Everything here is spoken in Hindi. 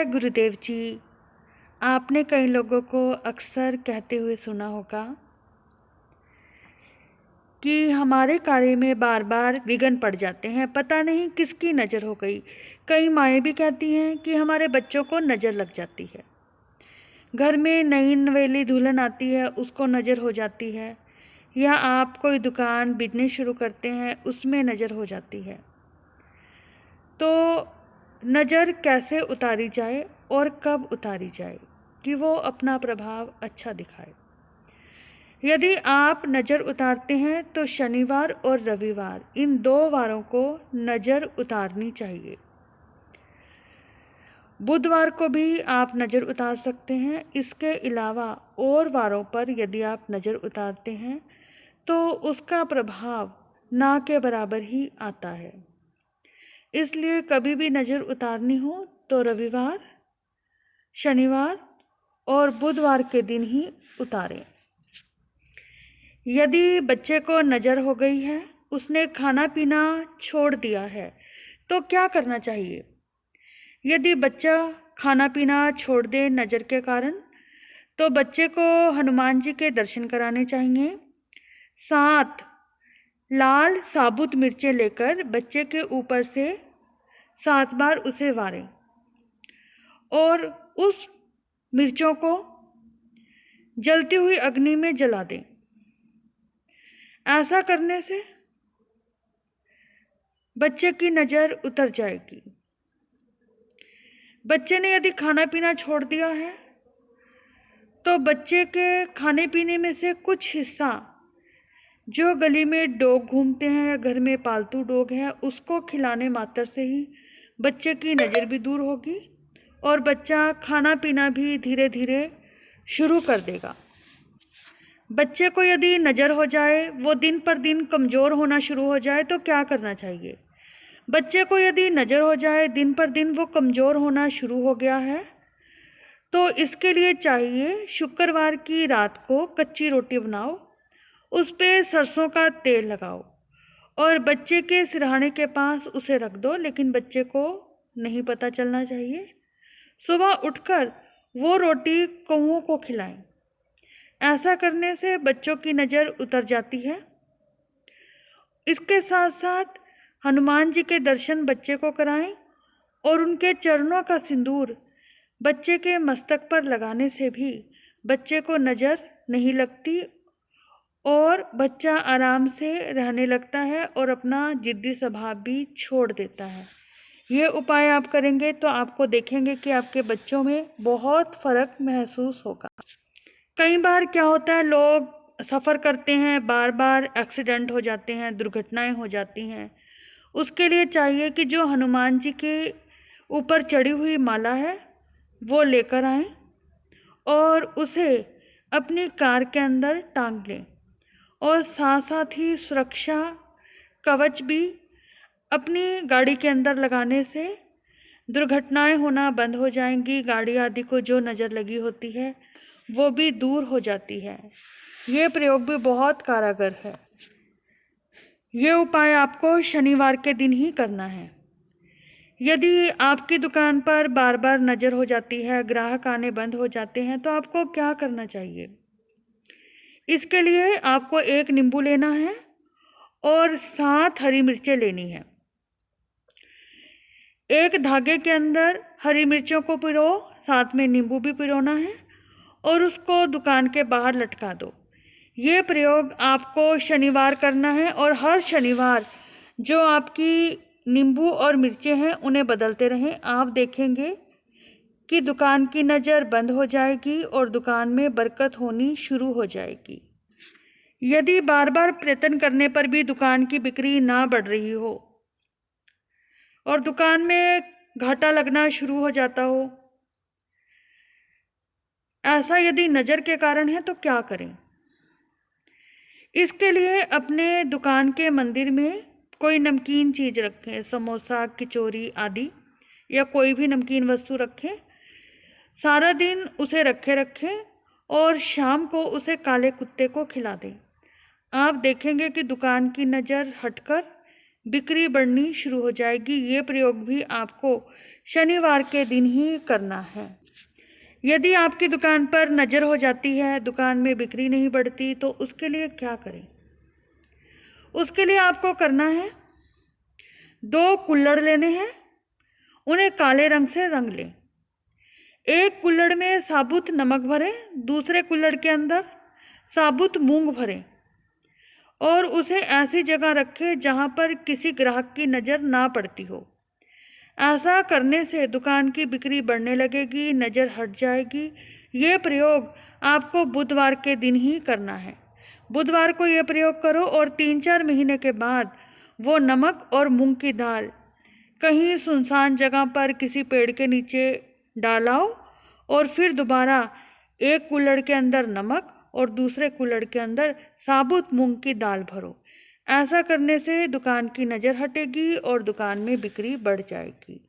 है गुरुदेव जी। आपने कई लोगों को अक्सर कहते हुए सुना होगा कि हमारे कार्य में बार बार विघ्न पड़ जाते हैं, पता नहीं किसकी नज़र हो गई। कई माएँ भी कहती हैं कि हमारे बच्चों को नज़र लग जाती है। घर में नई नवेली दुल्हन आती है, उसको नज़र हो जाती है, या आप कोई दुकान बिजनेस शुरू करते हैं, उसमें नज़र हो जाती है। तो नज़र कैसे उतारी जाए और कब उतारी जाए कि वो अपना प्रभाव अच्छा दिखाए। यदि आप नज़र उतारते हैं तो शनिवार और रविवार, इन 2 वारों को नज़र उतारनी चाहिए। बुधवार को भी आप नज़र उतार सकते हैं। इसके अलावा और वारों पर यदि आप नज़र उतारते हैं तो उसका प्रभाव ना के बराबर ही आता है। इसलिए कभी भी नज़र उतारनी हो तो रविवार, शनिवार और बुधवार के दिन ही उतारें। यदि बच्चे को नज़र हो गई है, उसने खाना पीना छोड़ दिया है, तो क्या करना चाहिए। यदि बच्चा खाना पीना छोड़ दे नज़र के कारण, तो बच्चे को हनुमान जी के दर्शन कराने चाहिए। 7 लाल साबुत मिर्चें लेकर बच्चे के ऊपर से 7 बार उसे वारें और उस मिर्चों को जलती हुई अग्नि में जला दें। ऐसा करने से बच्चे की नज़र उतर जाएगी। बच्चे ने यदि खाना पीना छोड़ दिया है तो बच्चे के खाने पीने में से कुछ हिस्सा, जो गली में डॉग घूमते हैं या घर में पालतू डॉग है, उसको खिलाने मात्र से ही बच्चे की नज़र भी दूर होगी और बच्चा खाना पीना भी धीरे धीरे शुरू कर देगा। बच्चे को यदि नज़र हो जाए, वो दिन पर दिन कमज़ोर होना शुरू हो जाए, तो क्या करना चाहिए। बच्चे को यदि नज़र हो जाए, दिन पर दिन वो कमज़ोर होना शुरू हो गया है, तो इसके लिए चाहिए शुक्रवार की रात को कच्ची रोटी बनाओ, उस पर सरसों का तेल लगाओ और बच्चे के सिरहाने के पास उसे रख दो, लेकिन बच्चे को नहीं पता चलना चाहिए। सुबह उठकर वो रोटी कौओं को खिलाएं। ऐसा करने से बच्चों की नज़र उतर जाती है। इसके साथ साथ हनुमान जी के दर्शन बच्चे को कराएं और उनके चरणों का सिंदूर बच्चे के मस्तक पर लगाने से भी बच्चे को नज़र नहीं लगती और बच्चा आराम से रहने लगता है और अपना जिद्दी स्वभाव भी छोड़ देता है। ये उपाय आप करेंगे तो आपको देखेंगे कि आपके बच्चों में बहुत फ़र्क महसूस होगा। कई बार क्या होता है, लोग सफ़र करते हैं, बार बार एक्सीडेंट हो जाते हैं, दुर्घटनाएं हो जाती हैं। उसके लिए चाहिए कि जो हनुमान जी के ऊपर चढ़ी हुई माला है वो लेकर आएं और उसे अपनी कार के अंदर टांग लें और साथ साथ ही सुरक्षा कवच भी अपनी गाड़ी के अंदर लगाने से दुर्घटनाएं होना बंद हो जाएंगी। गाड़ी आदि को जो नज़र लगी होती है वो भी दूर हो जाती है। ये प्रयोग भी बहुत कारगर है। ये उपाय आपको शनिवार के दिन ही करना है। यदि आपकी दुकान पर बार बार नज़र हो जाती है, ग्राहक आने बंद हो जाते हैं, तो आपको क्या करना चाहिए। इसके लिए आपको 1 नींबू लेना है और 7 हरी मिर्चें लेनी है। एक धागे के अंदर हरी मिर्चों को पिरो, साथ में नींबू भी पिरोना है और उसको दुकान के बाहर लटका दो। ये प्रयोग आपको शनिवार करना है और हर शनिवार जो आपकी नींबू और मिर्चें हैं उन्हें बदलते रहें। आप देखेंगे कि दुकान की नज़र बंद हो जाएगी और दुकान में बरकत होनी शुरू हो जाएगी। यदि बार बार प्रयत्न करने पर भी दुकान की बिक्री ना बढ़ रही हो और दुकान में घाटा लगना शुरू हो जाता हो, ऐसा यदि नज़र के कारण है तो क्या करें। इसके लिए अपने दुकान के मंदिर में कोई नमकीन चीज़ रखें, समोसा, कचौरी आदि, या कोई भी नमकीन वस्तु रखें। सारा दिन उसे रखें और शाम को उसे काले कुत्ते को खिला दें। आप देखेंगे कि दुकान की नज़र हटकर बिक्री बढ़नी शुरू हो जाएगी। ये प्रयोग भी आपको शनिवार के दिन ही करना है। यदि आपकी दुकान पर नज़र हो जाती है, दुकान में बिक्री नहीं बढ़ती, तो उसके लिए क्या करें? उसके लिए आपको करना है, 2 कुल्हड़ लेने हैं, उन्हें काले रंग से रंग लें। एक कुल्हड़ में साबुत नमक भरें, दूसरे कुल्हड़ के अंदर साबुत मूंग भरें और उसे ऐसी जगह रखें जहां पर किसी ग्राहक की नज़र ना पड़ती हो। ऐसा करने से दुकान की बिक्री बढ़ने लगेगी, नज़र हट जाएगी। ये प्रयोग आपको बुधवार के दिन ही करना है। बुधवार को ये प्रयोग करो और 3-4 महीने के बाद वो नमक और मूंग की दाल कहीं सुनसान जगह पर किसी पेड़ के नीचे डालाओ और फिर दोबारा एक कुल्हड़ के अंदर नमक और दूसरे कुल्हड़ के अंदर साबुत मूंग की दाल भरो। ऐसा करने से दुकान की नज़र हटेगी और दुकान में बिक्री बढ़ जाएगी।